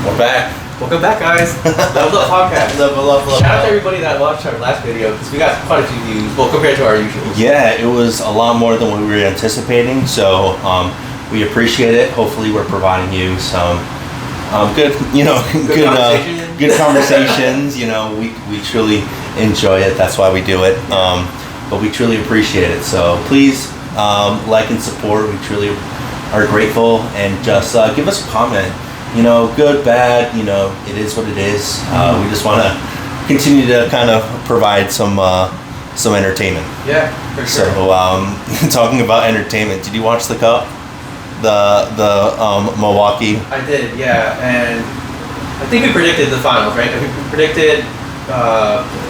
We're back. Welcome back, guys. Level Up Podcast. Level up. Shout out to everybody that watched our last video because we got quite a few views. Well, compared to our usual. Yeah, it was a lot more than what we were anticipating. So we appreciate it. Hopefully, we're providing you some good, good conversations. We truly enjoy it. That's why we do it. But we truly appreciate it. So please like and support. We truly are grateful, and just give us a comment. Good, bad, it is what it is. We just want to continue to kind of provide some entertainment. Yeah, for sure. So, talking about entertainment, did you watch the Cup? The Milwaukee? I did, yeah, and I think we predicted the finals, right? We predicted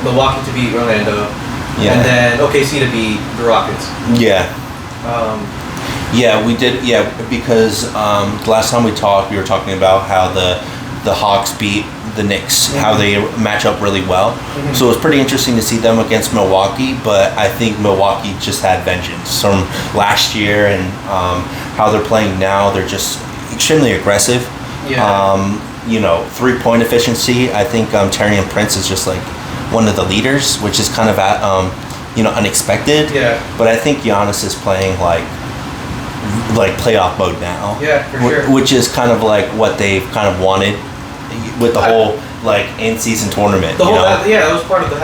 Milwaukee to beat Orlando, and then OKC to beat the Rockets. Yeah. Yeah, we did. Yeah, because the last time we talked, we were talking about how the Hawks beat the Knicks, how they match up really well. So it was pretty interesting to see them against Milwaukee. But I think Milwaukee just had vengeance from last year, and how they're playing now. They're just extremely aggressive. Yeah. 3-point efficiency. I think Taurean Prince is just like one of the leaders, which is kind of unexpected. Yeah. But I think Giannis is playing like playoff mode now. Yeah, for sure. Which is kind of like what they've kind of wanted with the whole in-season tournament. That was part of the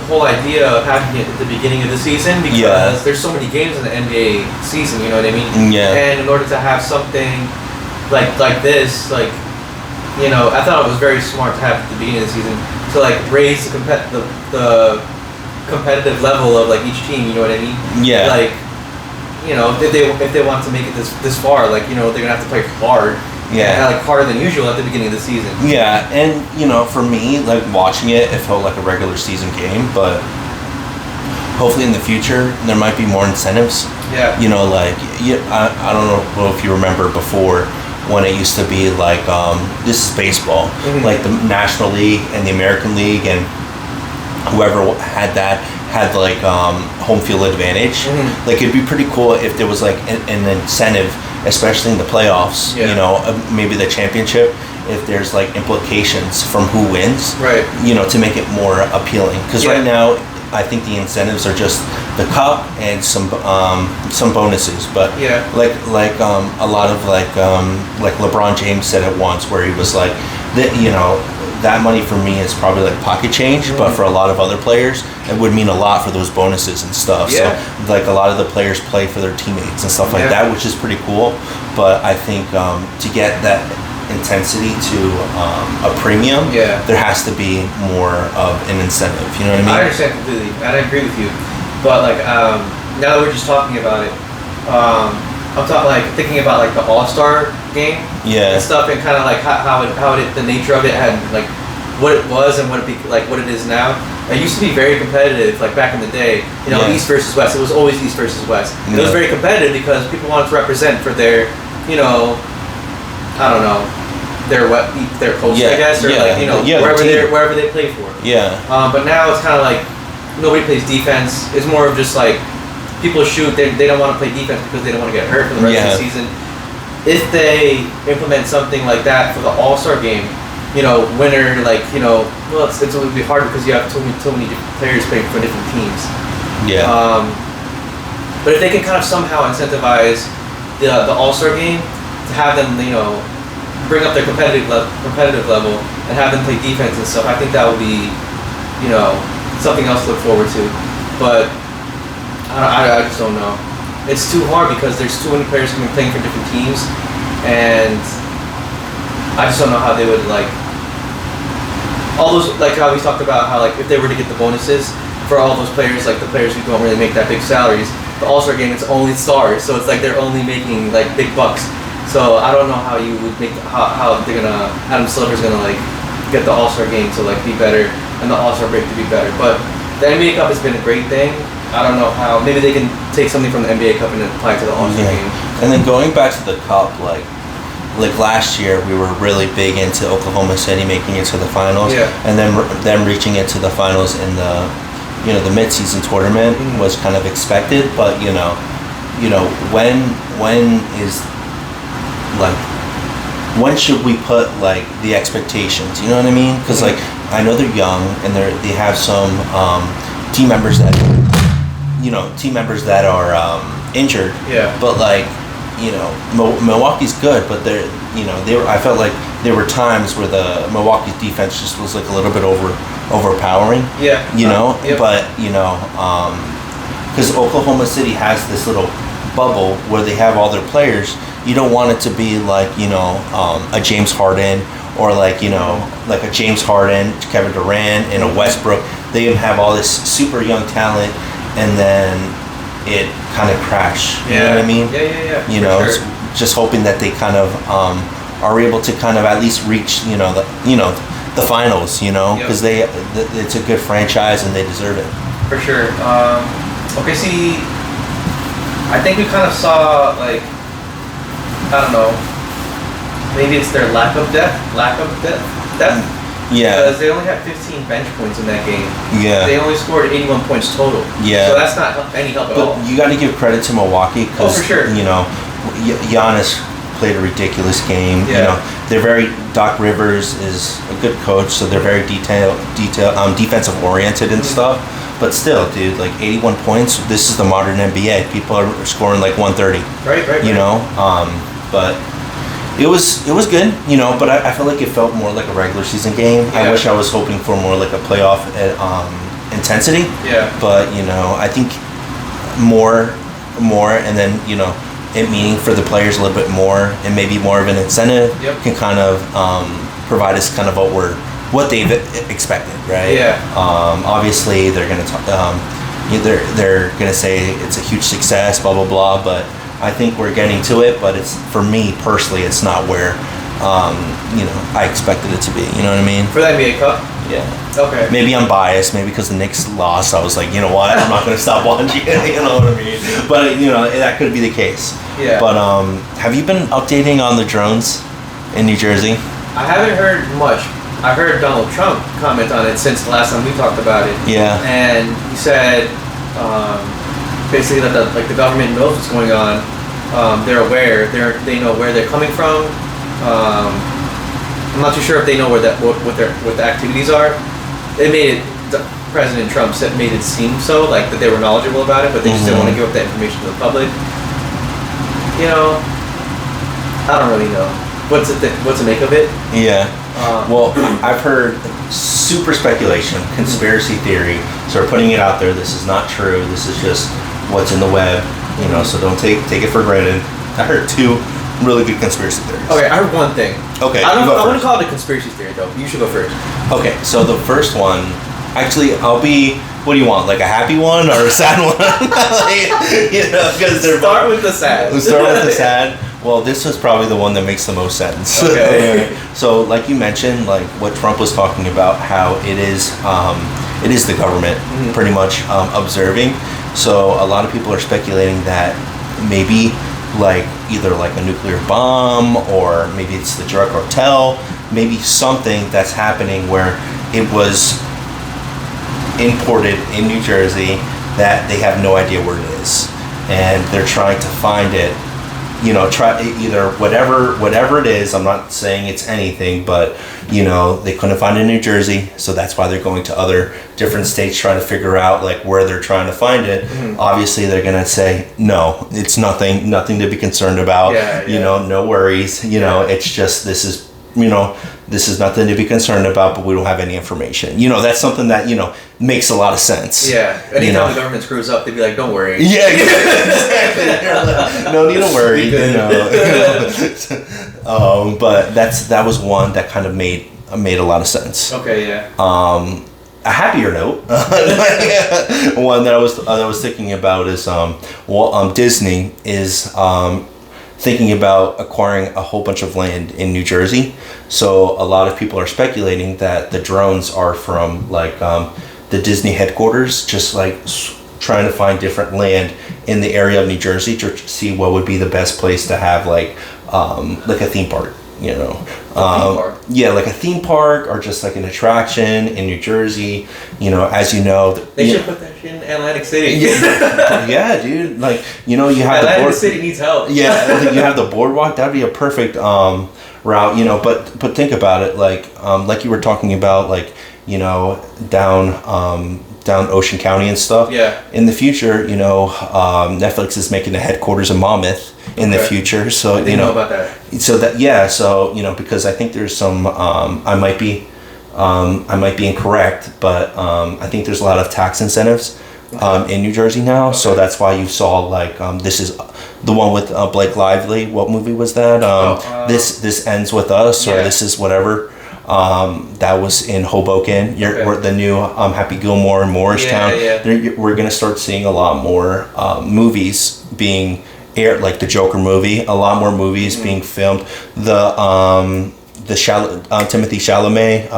whole idea of having it at the beginning of the season, because there's so many games in the NBA season. You know what I mean? Yeah. And in order to have something like this, I thought it was very smart to have at the beginning of the season to raise the competitive level of each team. You know what I mean? Yeah. If they want to make it this far, they're gonna have to play hard. Yeah. Harder than usual at the beginning of the season. Yeah, and for me, watching it felt like a regular season game, but hopefully in the future there might be more incentives. Yeah. I don't know if you remember before when it used to be this is baseball, the National League and the American League, and whoever had home field advantage. It'd be pretty cool if there was an incentive, especially in the playoffs. Maybe the championship, if there's implications from who wins, right? To make it more appealing, because right now I think the incentives are just the cup and some bonuses, but a lot of LeBron James said it once, where he was that money for me is probably pocket change, but for a lot of other players, it would mean a lot for those bonuses and stuff. Yeah. So, a lot of the players play for their teammates and stuff like that, which is pretty cool. But I think to get that intensity to a premium, there has to be more of an incentive. You know what I mean? I understand completely, and I agree with you. But now that we're just talking about it, I'm thinking about the All-Star game and stuff, and kind of how the nature of it had what it was and what it is now. It used to be very competitive back in the day. East versus West. It was always East versus West. It was very competitive because people wanted to represent for their I don't know, their coach, I guess, or wherever they play for. Yeah. But now it's kind of nobody plays defense. It's more of just people shoot. They don't want to play defense because they don't want to get hurt for the rest of the season. If they implement something like that for the All-Star game, winner, it would be hard because you have too many different players playing for different teams. Yeah. But if they can kind of somehow incentivize the All-Star game to have them, bring up their competitive level and have them play defense and stuff, I think that would be, something else to look forward to. But I just don't know. It's too hard because there's too many players going to be playing for different teams, and I just don't know how they would all those how we talked about how if they were to get the bonuses for all those players, the players who don't really make that big salaries, the All-Star game it's only stars, so it's they're only making big bucks. So I don't know how you would make how they're gonna Adam Silver's gonna get the All-Star game to be better and the All-Star break to be better, but the NBA Cup has been a great thing. I don't know how. Maybe they can take something from the NBA Cup and apply it to the All-Star game. And then going back to the Cup, last year, we were really big into Oklahoma City making it to the finals, and then them reaching it to the finals in the mid-season tournament was kind of expected. But when is when should we put like the expectations? You know what I mean? Because like I know they're young and they have some team members that are injured. Yeah. But like Milwaukee's good, but I felt like there were times where the Milwaukee's defense just was like a little bit overpowering. Yeah. Yep. But because Oklahoma City has this little bubble where they have all their players. You don't want it to be like a James Harden or like like a James Harden, Kevin Durant, and a Westbrook. They have all this super young talent, and then it kind of crash. You know what I mean? Yeah. Sure. Just hoping that they kind of are able to kind of at least reach the finals. Because it's a good franchise and they deserve it. For sure. Okay. See, I think we kind of saw like. I don't know. Maybe it's their lack of depth. Yeah. Because they only had 15 bench points in that game. Yeah. They only scored 81 points total. Yeah. So that's not any help at all. But you got to give credit to Milwaukee because for sure. Giannis played a ridiculous game. Yeah. They're Doc Rivers is a good coach, so they're very defensive oriented and stuff. But still, dude, like 81 points. This is the modern NBA. People are scoring like 130. Right. But it was good, But I feel like it felt more like a regular season game. Yeah. I wish I was hoping for more like a playoff intensity. Yeah. But I think more, and then it meaning for the players a little bit more, and maybe more of an incentive can kind of provide us kind of what they've expected, right? Yeah. Obviously, they're gonna they're gonna say it's a huge success, blah blah blah. But I think we're getting to it. But it's for me personally, it's not where I expected it to be. You know what I mean? For the NBA Cup. Yeah. Okay. Maybe I'm biased. Maybe because the Knicks lost, I was like, you know what? I'm not gonna stop watching. You know what I mean? But that could be the case. Yeah. But have you been updating on the drones in New Jersey? I haven't heard much. I heard Donald Trump comment on it since the last time we talked about it. Yeah. And he said, basically that the government knows what's going on. They're aware. They know where they're coming from. I'm not too sure if they know what the activities are. President Trump made it seem so, like that they were knowledgeable about it, but they just didn't want to give up that information to the public. I don't really know what to make of it. Yeah. Well, I've heard super speculation, conspiracy theory. So we're putting it out there. This is not true. This is just what's in the web. So don't take it for granted. I heard 2 really good conspiracy theories. Okay, I heard one thing. Okay, I wouldn't call it a conspiracy theory though. You should go first. Okay, so the first one, actually, I'll be. What do you want? Like a happy one or a sad one? Because they're start with the sad. We'll start with the sad. Well, this was probably the one that makes the most sense. Okay. So, like you mentioned, like what Trump was talking about, how it is the government pretty much observing. So a lot of people are speculating that maybe like either like a nuclear bomb or maybe it's the drug cartel, maybe something that's happening where it was imported in New Jersey that they have no idea where it is, and they're trying to find it. Try either whatever it is. I'm not saying it's anything, but they couldn't find it in New Jersey, so that's why they're going to other different states trying to figure out like where they're trying to find it. Obviously, they're gonna say no, it's nothing to be concerned about. No worries. It's just this is nothing to be concerned about, but we don't have any information. That's something that makes a lot of sense. Yeah. Anytime the government screws up, they'd be like, "Don't worry." Yeah, exactly. No need to worry. But that was one that kind of made a lot of sense. Okay. Yeah. A happier note, one that I was thinking about is Disney is thinking about acquiring a whole bunch of land in New Jersey. So a lot of people are speculating that the drones are from like the Disney headquarters, just like trying to find different land in the area of New Jersey to see what would be the best place to have like a theme park. Yeah, like a theme park or just like an attraction in New Jersey. As you know, they should put that shit in Atlantic City. Yeah, dude. Like you have Atlantic City needs help. Yeah, you have the boardwalk. That'd be a perfect route, you know. But think about it, like you were talking about, like, you know, down Ocean County and stuff. Yeah. In the future, you know, Netflix is making the headquarters in Monmouth in the future. So I didn't know about that. So that, yeah. So, you know, because I think there's some, I might be incorrect, but I think there's a lot of tax incentives in New Jersey now. Okay. So that's why you saw, like, this is the one with Blake Lively. What movie was that? This Ends With Us, or This Is Whatever. That was in Hoboken. The new Happy Gilmore in Morristown. We're gonna start seeing a lot more movies being aired, like the Joker movie. A lot more movies being filmed. Timothy Chalamet.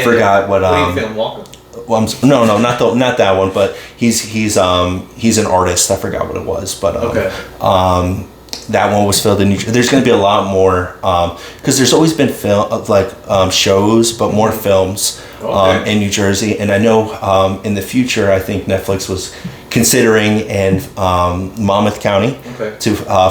Forgot what. What do you film? Walker? Well, no, not that one. But he's an artist. I forgot what it was. But that one was filmed in New Jersey. There's going to be a lot more because there's always been shows, but more films in New Jersey. And I know in the future, I think Netflix was considering in Monmouth County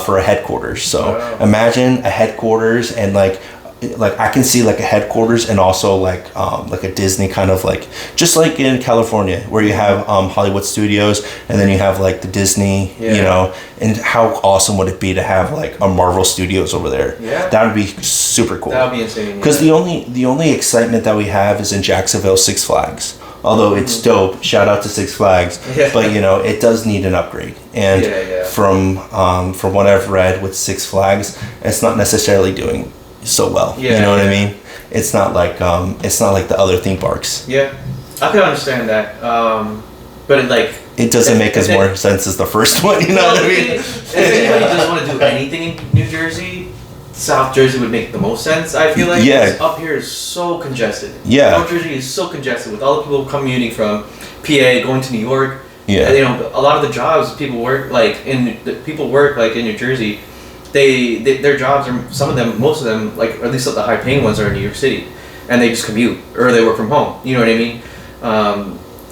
for a headquarters. So imagine a headquarters, and like I can see like a headquarters, and also like a Disney kind of, like, just like in California where you have Hollywood Studios, and then you have like the Disney, you know. And how awesome would it be to have like a Marvel Studios over there? Yeah, that would be super cool. That would be insane. Because the only excitement that we have is in Jacksonville, Six Flags. Although it's dope, shout out to Six Flags, but you know, it does need an upgrade. And from what I've read with Six Flags, it's not necessarily doing so well. You know what I mean? It's not like the other theme parks. Yeah, I could understand that, but it doesn't make as more sense as the first one. You know what I mean? If anybody doesn't want to do anything in New Jersey, South Jersey would make the most sense, I feel like. Yeah. Up here is so congested. Yeah. North Jersey is so congested with all the people commuting from PA, going to New York. Yeah. And, you know, a lot of the jobs people work in New Jersey. Their jobs are, most of them, like, or at least the high paying ones, are in New York City, and they just commute, or they work from home. You know what I mean?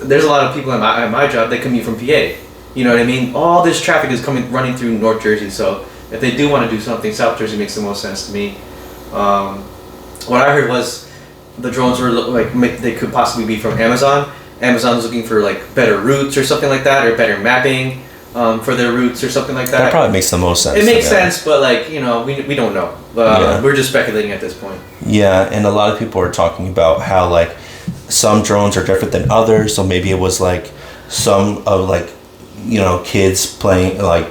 There's a lot of people at my job that commute from PA. You know what I mean? All this traffic is running through North Jersey. So if they do want to do something, South Jersey makes the most sense to me. What I heard was the drones were they could possibly be from Amazon. Amazon's looking for like better routes or something like that, or better mapping for their routes or something like that. That probably makes the most sense. It makes sense, but like, you know, we don't know. We're just speculating at this point. Yeah, and a lot of people are talking about how like some drones are different than others. So maybe it was like some of, like, you know, kids playing, like,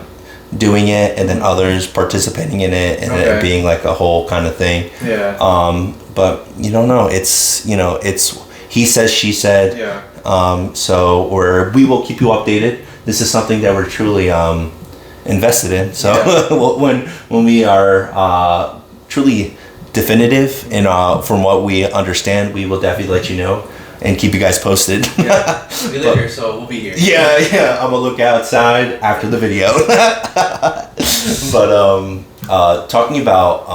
doing it, and then others participating in it, and it being like a whole kind of thing. Yeah. But you don't know. It's, you know, it's he says, she said. Yeah. We will keep you updated. This is something that we're truly invested in. So when we are truly definitive and from what we understand, we will definitely let you know and keep you guys posted. Yeah. We live here, so we'll be here. Yeah. I'm gonna look outside after the video. But talking about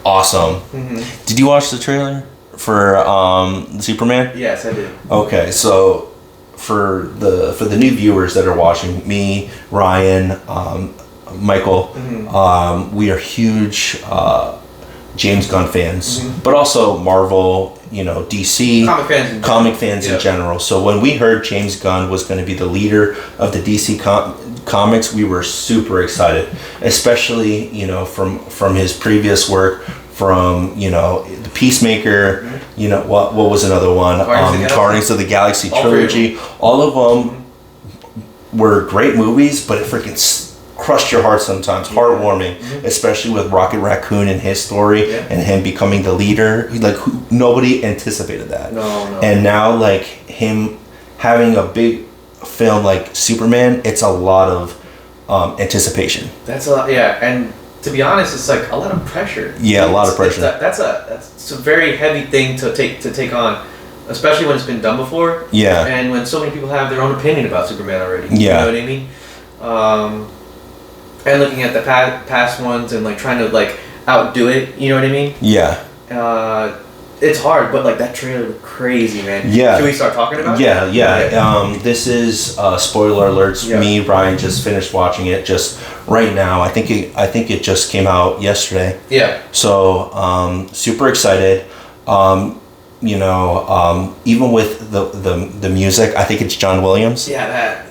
awesome. Mm-hmm. Did you watch the trailer for Superman? Yes, I did. Okay, so for the new viewers that are watching, me, Ryan, Michael, we are huge James Gunn fans, but also Marvel, you know, DC, comic fans in general. So when we heard James Gunn was going to be the leader of the DC comics, we were super excited, especially, you know, from his previous work, from, you know, the Peacemaker, you know, what was another one, Guardians of the Galaxy trilogy. All of them were great movies, but it freaking crushed your heart sometimes, heartwarming, especially with Rocket Raccoon and his story and him becoming the leader. Like, nobody anticipated that. No. And now, like, him having a big film like Superman, it's a lot of anticipation. That's a lot, and to be honest, it's like a lot of pressure. Yeah, a lot of pressure. That's a very heavy thing to take on, especially when it's been done before. Yeah. And when so many people have their own opinion about Superman already. Yeah. You know what I mean? And looking at the past ones and like trying to like outdo it. You know what I mean? Yeah. It's hard, but like that trailer looked crazy, man. Yeah. Should we start talking about it? Yeah. Okay. This is spoiler alerts. Yeah. Me, Ryan, just finished watching it just right now. I think it just came out yesterday. Yeah. So super excited. Even with the music, I think it's John Williams. Yeah, that.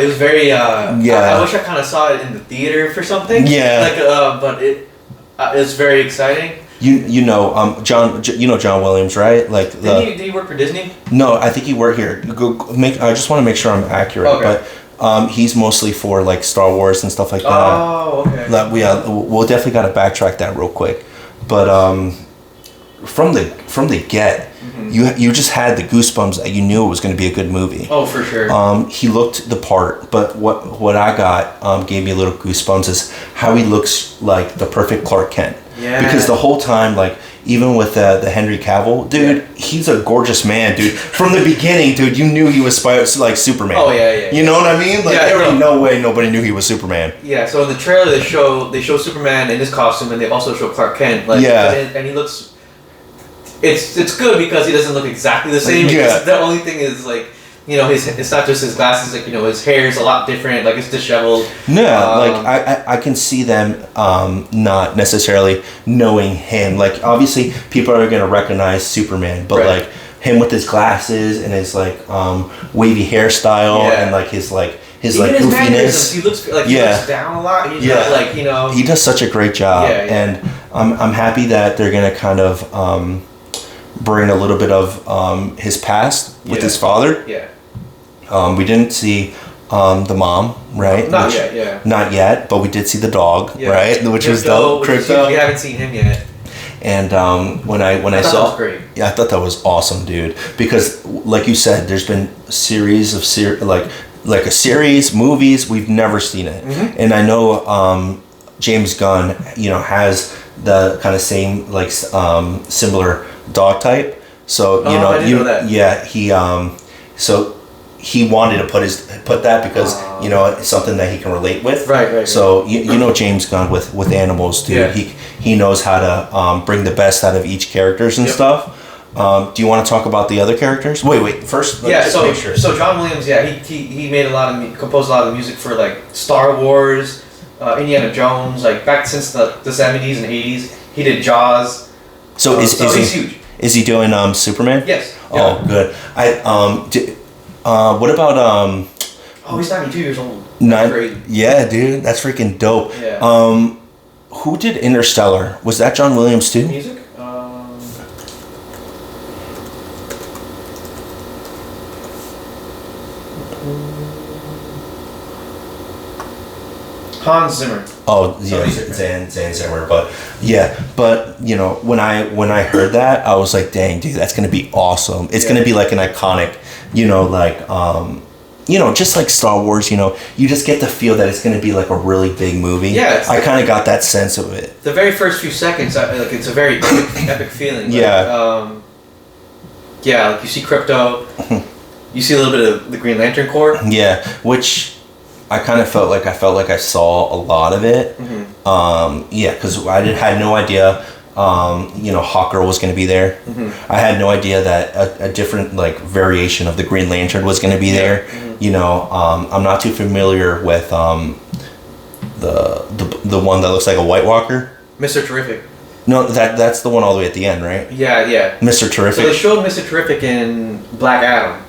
It was very. I wish I kind of saw it in the theater for something. Yeah. But it's very exciting. John. You know John Williams, right? Like Did he work for Disney? No, I think he worked here. I just want to make sure I'm accurate. Okay. But he's mostly for like Star Wars and stuff like that. Oh, okay. We'll definitely got to backtrack that real quick. But from the get, you just had the goosebumps that you knew it was going to be a good movie. Oh, for sure. He looked the part, but what I got gave me a little goosebumps is how he looks like the perfect Clark Kent. Yeah. Because the whole time, like, even with the Henry Cavill, dude, he's a gorgeous man, dude. From the beginning, dude, you knew he was like Superman. Oh, yeah. You know what I mean? Like, there was no way nobody knew he was Superman. Yeah, so in the trailer they show Superman in his costume, and they also show Clark Kent. Like, and he looks... It's good because he doesn't look exactly the same. Yeah. The only thing is, like, it's not just his glasses, like, his hair is a lot different, like, it's disheveled. Yeah, like, I can see them not necessarily knowing him. Like, obviously, people are going to recognize Superman, but, like, him with his glasses and his, like, wavy hairstyle and, like, his goofiness. He looks like he looks down a lot. He's not, like, He does such a great job. Yeah. And I'm happy that they're going to kind of bring a little bit of his past with his father. Yeah. We didn't see the mom, right? Not yet, yeah. Not yet, but we did see the dog, right? Which was dope. Crypto. We haven't seen him yet. And when I saw, that was great. Yeah, I thought that was awesome, dude. Because like you said, there's been series of like a series, movies, we've never seen it. And I know James Gunn, has the kind of same like similar dog type. So I didn't know that. Yeah, he wanted to put that because it's something that he can relate with. Right. So James Gunn with animals, dude. Yeah. He knows how to bring the best out of each characters and stuff. Do you want to talk about the other characters? Wait. First, make sure. So John Williams, he made composed a lot of music for like Star Wars, Indiana Jones, like back since the 70s and 80s. He did Jaws. So he's huge. Is he doing Superman? Yes. Oh, good. What about he's 92 years old. Crazy. Yeah, dude, that's freaking dope. Yeah. Who did Interstellar? Was that John Williams too? Music? Hans Zimmer. Oh yeah, Zan Zimmer. But when I heard that, I was like, dang, dude, that's gonna be awesome. It's gonna be like an iconic, just like Star Wars. You just get the feel that it's gonna be like a really big movie. Yeah, I kind of got that sense of it. The very first few seconds, like it's a very epic feeling. Like, like you see Crypto, you see a little bit of the Green Lantern Corps. Yeah, which I kind of felt like I saw a lot of it. Because I had no idea, Hawkgirl was going to be there. I had no idea that a different like variation of the Green Lantern was going to be there. I'm not too familiar with the one that looks like a White Walker. Mr. Terrific. No, that's the one all the way at the end, right? Yeah. Mr. Terrific. So they showed Mr. Terrific in Black Adam.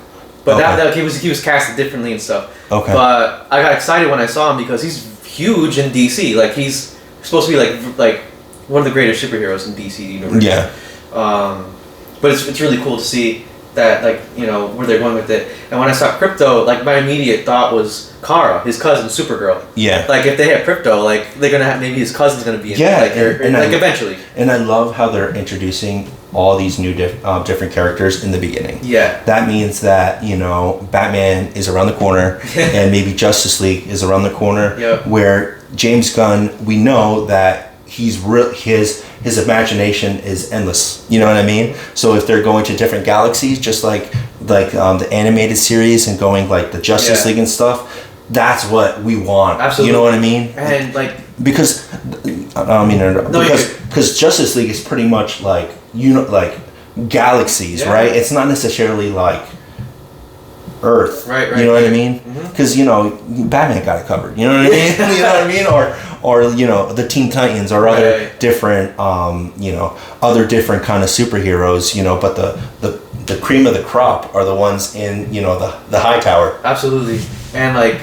But that he was casted differently and stuff. Okay. But I got excited when I saw him because he's huge in DC. Like he's supposed to be like one of the greatest superheroes in DC universe. Yeah. But it's really cool to see that where they're going with it. And when I saw Crypto, like my immediate thought was Kara, his cousin, Supergirl. Yeah. Like if they have Crypto, like they're gonna have maybe his cousin's gonna be in it. Eventually. And I love how they're introducing all these new different characters in the beginning. Yeah. That means that Batman is around the corner, and maybe Justice League is around the corner. Yep. Where James Gunn, we know that he's his imagination is endless. You know what I mean? So if they're going to different galaxies, just like the animated series and going like the Justice League and stuff, that's what we want. Absolutely. You know what I mean? And like because I mean, because Justice League is pretty much like like galaxies, right? It's not necessarily like Earth, right? You know what I mean? Because Batman got it covered. You know what I mean? You know what I mean? Or the Teen Titans or other different other different kind of superheroes. But the cream of the crop are the ones in the high tower. Absolutely, and like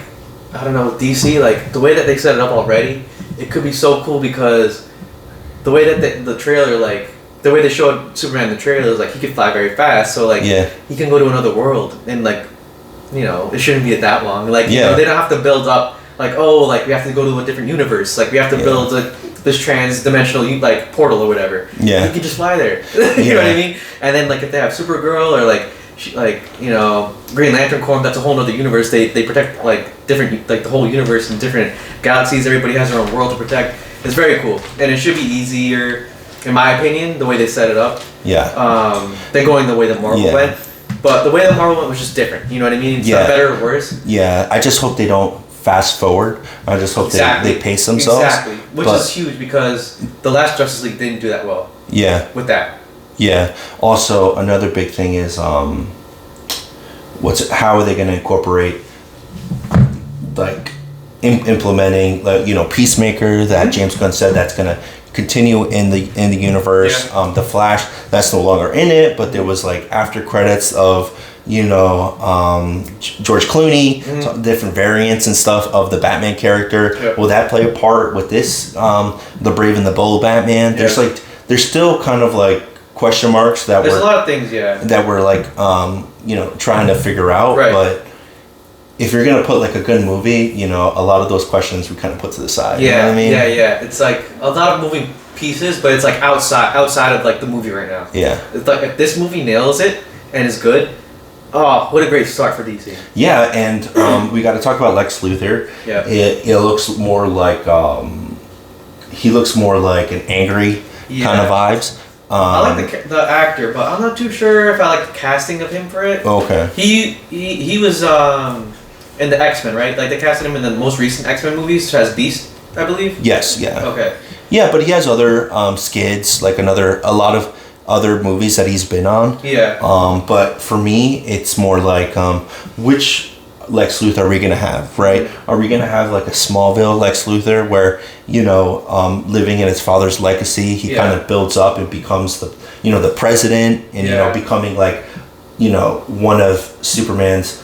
I don't know, DC, like the way that they set it up already, it could be so cool because the way that the trailer, like the way they showed Superman in the trailer is like he could fly very fast, so like he can go to another world and like it shouldn't be that long. Like they don't have to build up like like we have to go to a different universe, like we have to build this trans-dimensional like portal or whatever. Yeah, you can just fly there. You know what I mean? And then like if they have Supergirl or like Green Lantern Corps, that's a whole other universe. They protect like different, like the whole universe and different galaxies. Everybody has their own world to protect. It's very cool, and it should be easier, in my opinion, the way they set it up. Yeah. Than going the way that Marvel went. But the way that Marvel went was just different. You know what I mean? It's not better or worse. Yeah. I just hope they don't fast forward. I just hope they pace themselves. Exactly. Which is huge because the last Justice League didn't do that well. Yeah. With that. Yeah. Also, another big thing is how are they going to incorporate like implementing Peacemaker that James Gunn said that's going to continue in the universe. The Flash, that's no longer in it, but there was like after credits of George Clooney, different variants and stuff of the Batman character. Will that play a part with this the Brave and the Bold Batman? There's still kind of like question marks that there's a lot of things that we're like trying to figure out, but if you're gonna put like a good movie, a lot of those questions we kind of put to the side. You know what I mean? It's like a lot of moving pieces, but it's like outside of like the movie right now. It's like if this movie nails it and is good, what a great start for DC. And we got to talk about Lex Luthor. It looks more like he looks more like an angry kind of vibes. I like the actor, but I'm not too sure if I like the casting of him for it. Okay. He was in the X-Men, right? Like they casted him in the most recent X-Men movies as Beast, I believe. Yes. Yeah. Okay. Yeah, but he has other skids, like a lot of other movies that he's been on. Yeah. But for me, it's more like which Lex Luthor are we gonna have, right? Are we gonna have like a Smallville Lex Luthor where living in his father's legacy, he kind of builds up and becomes the president and becoming like one of Superman's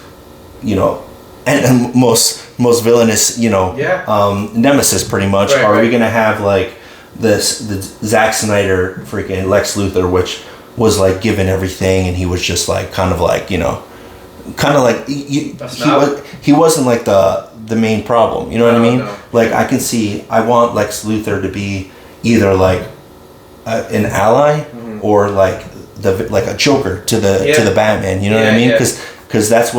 and most villainous nemesis pretty much. Are we gonna have like the Zack Snyder freaking Lex Luthor, which was like given everything and he was just like kind of like he wasn't like the main problem, what I mean? No. Like I want Lex Luthor to be either like an ally or like a Joker to the Batman, you know what I mean? Because that's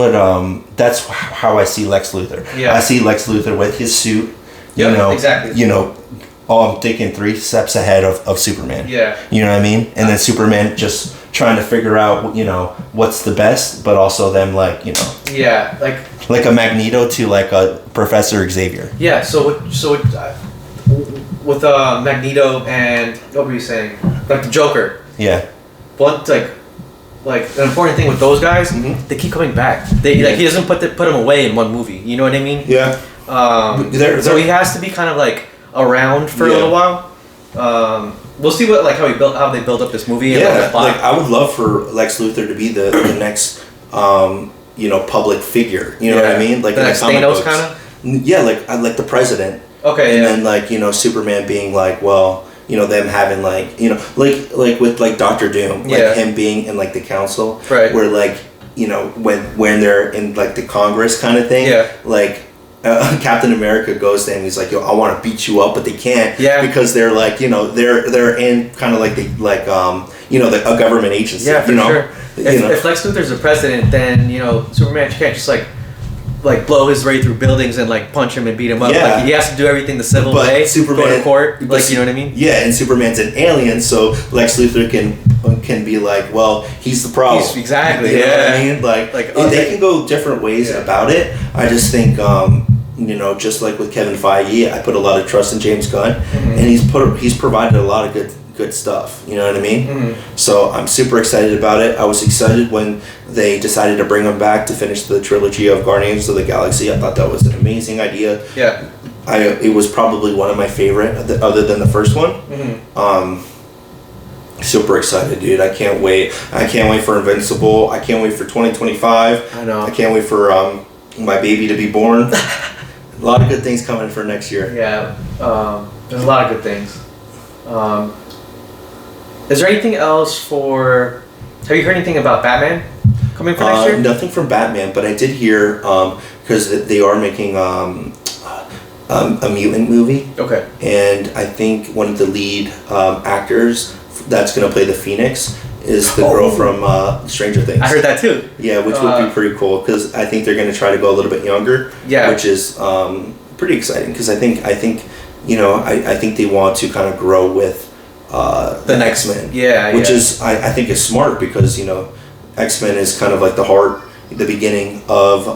that's how I see Lex Luthor. I see Lex Luthor with his suit, exactly. I'm thinking 3 steps ahead of Superman. Yeah. You know what I mean? And then Superman just trying to figure out, what's the best, but also them like, Yeah, like a Magneto to like a Professor Xavier. Yeah, so with Magneto and what were you saying? Like the Joker. Yeah. One like an important thing with those guys, they keep coming back. Like he doesn't put them away in one movie. You know what I mean? Yeah. So he has to be kind of like around for a little while. We'll see how they build up this movie. Yeah, like I would love for Lex Luthor to be the next public figure. You know what I mean? Like the next Thanos kind of. Yeah, like the president. Okay. And then like Superman being like, well, them having like like with like Doctor Doom, like him being in like the council, right? Where like when they're in like the Congress kind of thing, like. Captain America goes there and he's like, I want to beat you up, but they can't because they're like, they're in kind of like a government agency. Yeah, for sure. If Lex Luthor's the president, then Superman can't just like blow his way through buildings and like punch him and beat him up. Yeah. Like he has to do everything the civil way. Superman, go to court. Like you know what I mean? Yeah, and Superman's an alien, so Lex Luthor can be like, well, he's the problem. Exactly. You know what I mean? Like they can go different ways about it. I just think just like with Kevin Feige, I put a lot of trust in James Gunn, and he's provided a lot of good stuff. You know what I mean? So I'm super excited about it. I was excited when they decided to bring him back to finish the trilogy of Guardians of the Galaxy. I thought that was an amazing idea. Yeah. It was probably one of my favorite, other than the first one. Super excited, dude. I can't wait. I can't wait for Invincible. I can't wait for 2025. I know. I can't wait for my baby to be born. A lot of good things coming for next year. Yeah. There's a lot of good things. Is there anything else for... Have you heard anything about Batman coming for next year? Nothing from Batman, but I did hear, because they are making a mutant movie. Okay. And I think one of the lead actors that's going to play the Phoenix is the girl from Stranger Things. I heard that too. Yeah, which would be pretty cool, because I think they're going to try to go a little bit younger. Yeah. Which is pretty exciting, because I think I think they want to kind of grow with the X-Men. Yeah, which is I think is smart, because X-Men is kind of like the beginning of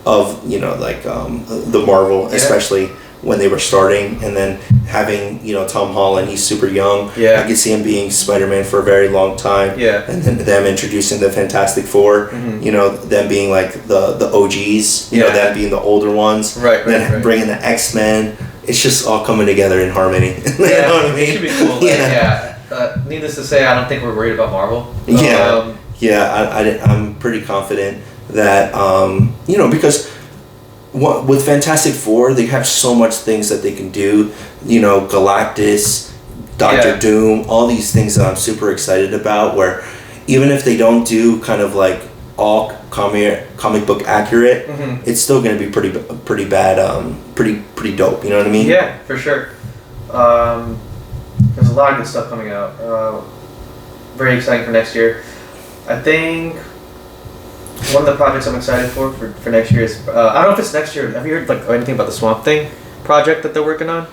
the Marvel, especially when they were starting, and then having Tom Holland, he's super young. Yeah, I could see him being Spider-Man for a very long time. Yeah, and then them introducing the Fantastic Four. Them being like the OGs. Them being the older ones. Right. Then bringing the X-Men. It's just all coming together in harmony. You know what I mean? It should be cool. Needless to say, I don't think we're worried about Marvel. I'm pretty confident that because with Fantastic Four, they have so much things that they can do. Galactus, Doctor Doom, all these things that I'm super excited about. Where even if they don't do kind of like all comic book accurate, it's still going to be pretty bad, pretty dope. You know what I mean? Yeah, for sure. There's a lot of good stuff coming out. Very exciting for next year. I think one of the projects I'm excited for next year is I don't know if it's next year. Have you heard anything about the Swamp Thing project that they're working on?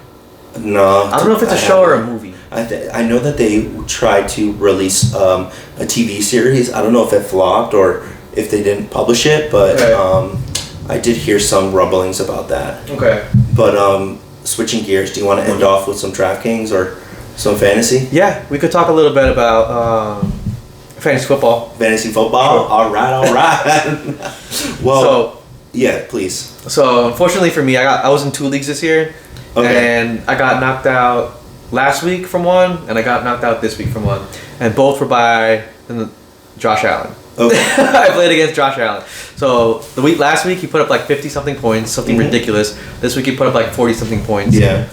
No. I don't know if it's a show or a movie. I know that they tried to release a TV series. I don't know if it flopped or if they didn't publish it, but I did hear some rumblings about that. Okay. But switching gears, do you want to end off with some DraftKings or some fantasy? Yeah, we could talk a little bit about fantasy football. Fantasy football? Sure. All right. Well, yeah, please. So unfortunately for me, I was in 2 leagues this year. Okay. And I got knocked out last week from one, and I got knocked out this week from one. And both were by Josh Allen. Okay. I played against Josh Allen. So last week he put up like 50-something points, something ridiculous. This week he put up like 40-something points. Yeah.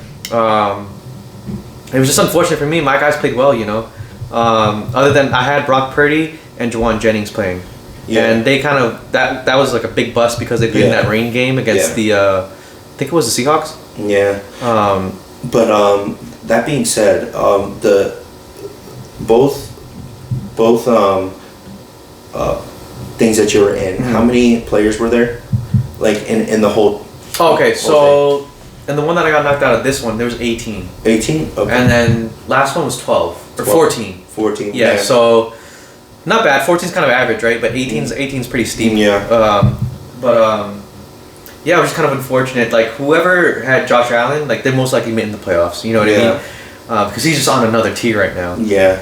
It was just unfortunate for me. My guys played well, Other than I had Brock Purdy and Juwan Jennings playing. Yeah. And they kind of that was like a big bust because they played in that rain game against the I think it was the Seahawks. Yeah. But that being said, both things that you were in, how many players were there? Like in the whole. Oh, okay, so in the one that I got knocked out of this one, there was 18. 18? Okay. And then last one was 12. Or 14. 14. Yeah, so not bad. 14's kind of average, right? But 18's pretty steep. Yeah. Yeah, it was just kind of unfortunate. Like, whoever had Josh Allen, like, they're most likely made in the playoffs. You know what I mean? Because he's just on another tier right now. Yeah.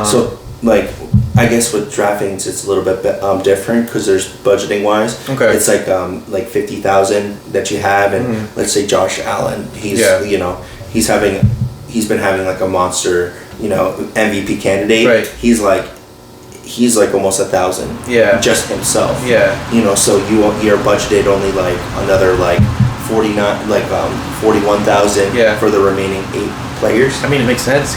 So, like, I guess with DraftKings, it's a little bit different because there's budgeting wise. Okay. It's like 50,000 that you have, and let's say Josh Allen, he's he's been having like a monster MVP candidate. Right. He's like almost 1,000. Yeah. Just himself. Yeah. So you're budgeted only like another like 41,000. Yeah. For the remaining 8 players. I mean, it makes sense.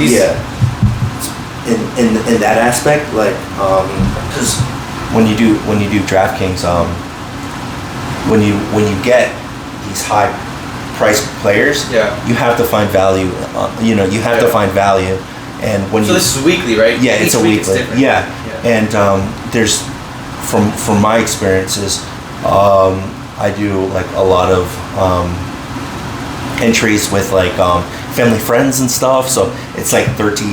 In that aspect, like, because when you do DraftKings, when you get these high price players, you have to find value. You have to find value, and when this is weekly, right? Yeah, it's a weekly. And there's from my experiences, I do like a lot of entries with like family friends and stuff. So it's like 30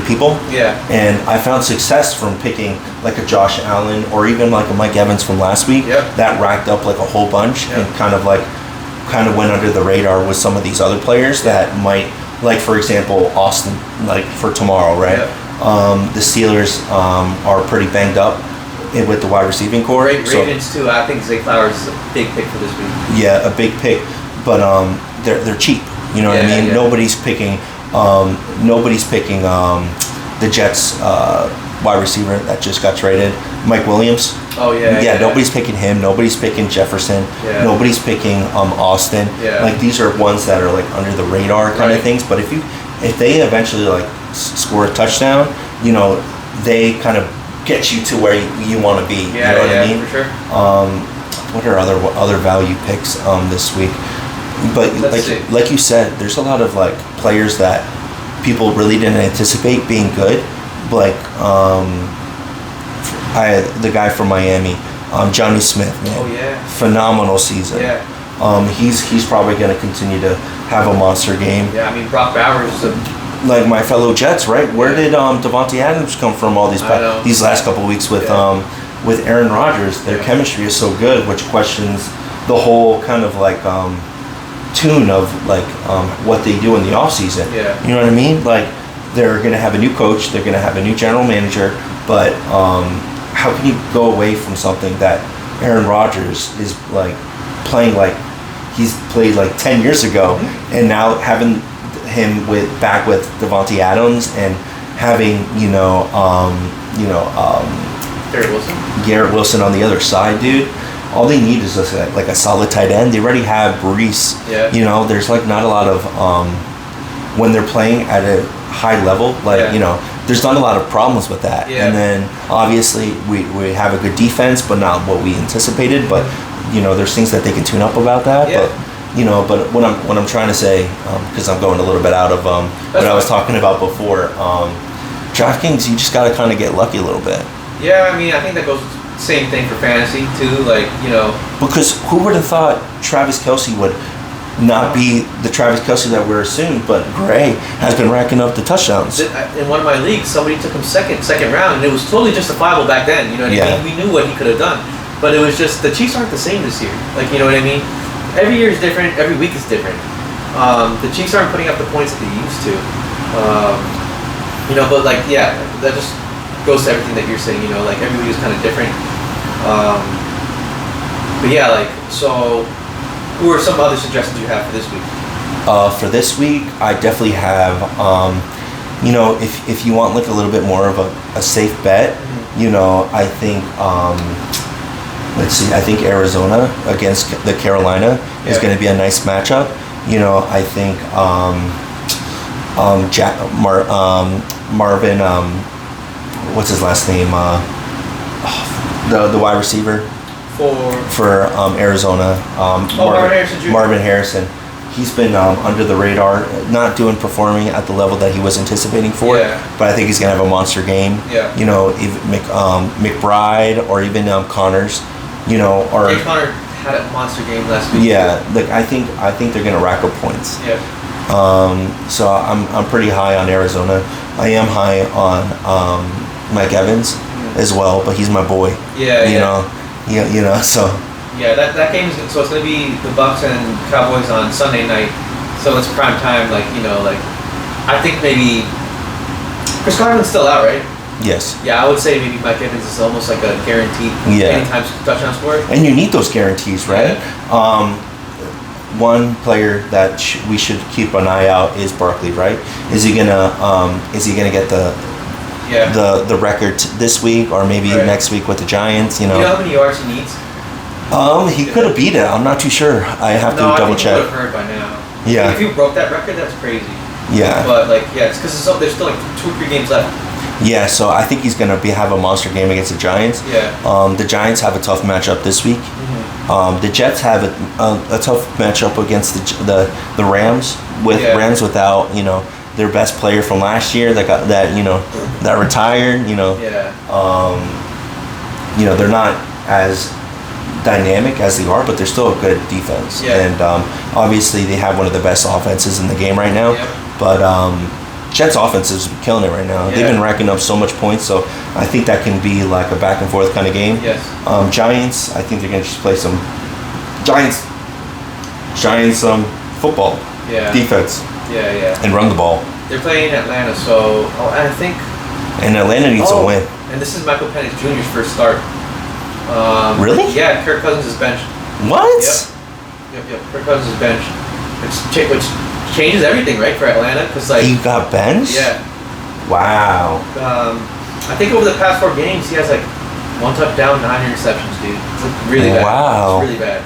people. Yeah. And I found success from picking like a Josh Allen or even like a Mike Evans from last week. Yep. That racked up like a whole bunch and kind of went under the radar with some of these other players that might, like for example, Austin, like for tomorrow, right? Yep. The Steelers are pretty banged up with the wide receiving core. Ravens too. I think Zay Flowers is a big pick for this week. Yeah, a big pick, but they're cheap. You know what I mean? Yeah. Nobody's picking the Jets wide receiver that just got traded, Mike Williams. Oh yeah. Nobody's picking him. Nobody's picking Jefferson. Yeah. Nobody's picking Austin. Yeah. Like these are ones that are like under the radar kind of things. But if they eventually like score a touchdown, you know, they kind of get you to where you want to be. Yeah, you know what I mean? For sure. What are other value picks this week? But like you said, there's a lot of like players that people really didn't anticipate being good. Like the guy from Miami, Johnny Smith, man. Oh yeah. Phenomenal season. Yeah. He's probably going to continue to have a monster game. Yeah, I mean Brock Bowers is like my fellow Jets, right? Where did Devontae Adams come from all these last couple of weeks with Aaron Rodgers? Their chemistry is so good, which questions the whole kind of like tune of like what they do in the offseason. Yeah. You know what I mean? Like they're going to have a new coach, they're going to have a new general manager, but how can you go away from something that Aaron Rodgers is like playing like he's played like 10 years ago, and now having him back with Devontae Adams and having Garrett Wilson on the other side, dude. All they need is just like a solid tight end. They already have Brees. Yeah. You know, there's like not a lot of when they're playing at a high level, like you know, there's not a lot of problems with that. Yeah. And then obviously we have a good defense, but not what we anticipated. But you know, there's things that they can tune up about that. Yeah. But you know, but what I'm trying to say, because I'm going a little bit out of what I was talking about before. DraftKings, you just got to kind of get lucky a little bit. Yeah, I mean, I think that goes same thing for fantasy too. Like, you know, because who would have thought Travis Kelce would not be the Travis Kelce that we're assumed, but Gray has been racking up the touchdowns. In one of my leagues, somebody took him second round, and it was totally justifiable back then. You know what I mean? We knew what he could have done, but it was just the Chiefs aren't the same this year. Like, you know what I mean? Every year is different. Every week is different. The Chiefs aren't putting up the points that they used to. You know, but like, yeah, that just goes to everything that you're saying. You know, like every week is kind of different. But yeah, like, so who are some other suggestions you have for this week? For this week, I definitely have, you know, if you want like a little bit more of a safe bet, you know, I think, let's see, I think Arizona against the Carolina is going to be a nice matchup. You know, I think Marvin, what's his last name? The wide receiver for Arizona. Marvin Harrison. He's been under the radar, not performing at the level that he was anticipating for. Yeah. But I think he's gonna have a monster game. Yeah. You know, even McBride or even Connors. You know, or Jay Connor had a monster game last week. Yeah, like I think they're gonna rack up points. Yeah. So I'm pretty high on Arizona. I am high on Mike Evans as well, but he's my boy. Yeah. You know, so. Yeah, that game is so it's gonna be the Bucs and Cowboys on Sunday night, so it's prime time. Like, you know, like I think maybe Chris Godwin's still out, right? Yes. Yeah, I would say maybe Mike Evans is almost like a guaranteed anytime touchdown score. And you need those guarantees, right? Yeah. One player that we should keep an eye out is Barkley, right? Is he gonna get the record this week or maybe next week with the Giants? You know. You know how many yards he needs? He could have beat it. I'm not too sure. I have to double check. I think he would have heard by now. Yeah. If you broke that record, that's crazy. Yeah. But like, yeah, it's because there's still like 2 or 3 games left. Yeah, so I think he's gonna have a monster game against the Giants. Yeah. The Giants have a tough matchup this week. Mm-hmm. The Jets have a tough matchup against the Rams Rams without their best player from last year that retired. Yeah. They're not as dynamic as they are, but they're still a good defense. Yeah. And obviously they have one of the best offenses in the game right now. Yep. But Jets offense is killing it right now. Yeah. They've been racking up so much points, so I think that can be like a back and forth kind of game. Yes. Giants, I think they're gonna just play some Giants football defense Yeah. and run the ball. They're playing Atlanta, so I think. And Atlanta needs a win. And this is Michael Penix Jr.'s first start. Really? Yeah, Kirk Cousins is benched. What? Yep. Kirk Cousins is benched, which changes everything, right, for Atlanta? Because He got benched? Yeah. Wow. I think over the past 4 games, he has like 1 touchdown, 9 interceptions, dude. It's like really bad. Wow. It's really bad.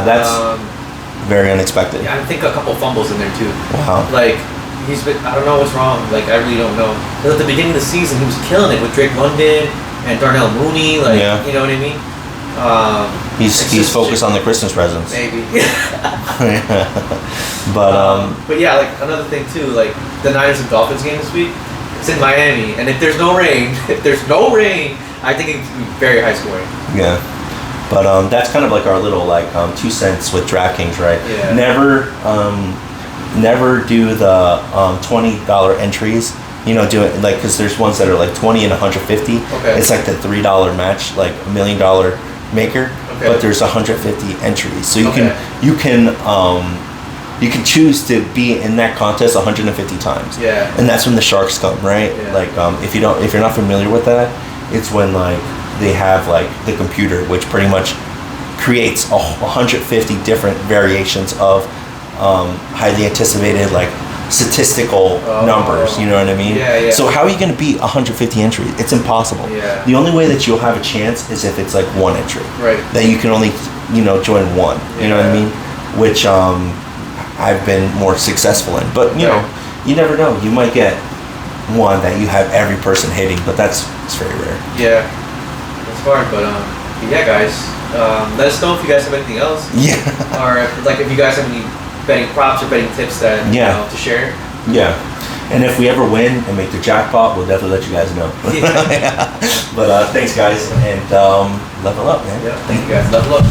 That's very unexpected. Yeah, I think a couple fumbles in there too. Wow. Like I don't know what's wrong. Like I really don't know. But at the beginning of the season, he was killing it with Drake London and Darnell Mooney. Like you know what I mean? He's focused on the Christmas presents. Maybe. But yeah, like another thing too, like the Niners and Dolphins game this week. It's in Miami, and if there's no rain, I think it's very high scoring. Yeah. But that's kind of like our little 2 cents with DraftKings, right? Yeah. Never do the $20 entries. You know, do it because there's ones that are like 20 and 150. Okay. It's like the $3 match, like $1 million maker. Okay. But there's 150 entries, so you can choose to be in that contest 150 times. Yeah. And that's when the sharks come, right? Yeah. Like if you're not familiar with that, it's when they have the computer, which pretty much creates 150 different variations of highly anticipated statistical numbers. You know what I mean? Yeah. So how are you going to beat 150 entries? It's impossible. Yeah. The only way that you'll have a chance is if it's 1 entry. Right. That you can only join 1. You know what I mean? Which I've been more successful in. But you know, you never know. You might get one that you have every person hitting, but it's very rare. Yeah. It's hard, but yeah, guys. Let us know if you guys have anything else. Yeah. Or if you guys have any betting props or betting tips that to share. Yeah. And if we ever win and make the jackpot, we'll definitely let you guys know. Yeah. But thanks, guys, and level up, man. Yeah. Thank you, guys. Level up.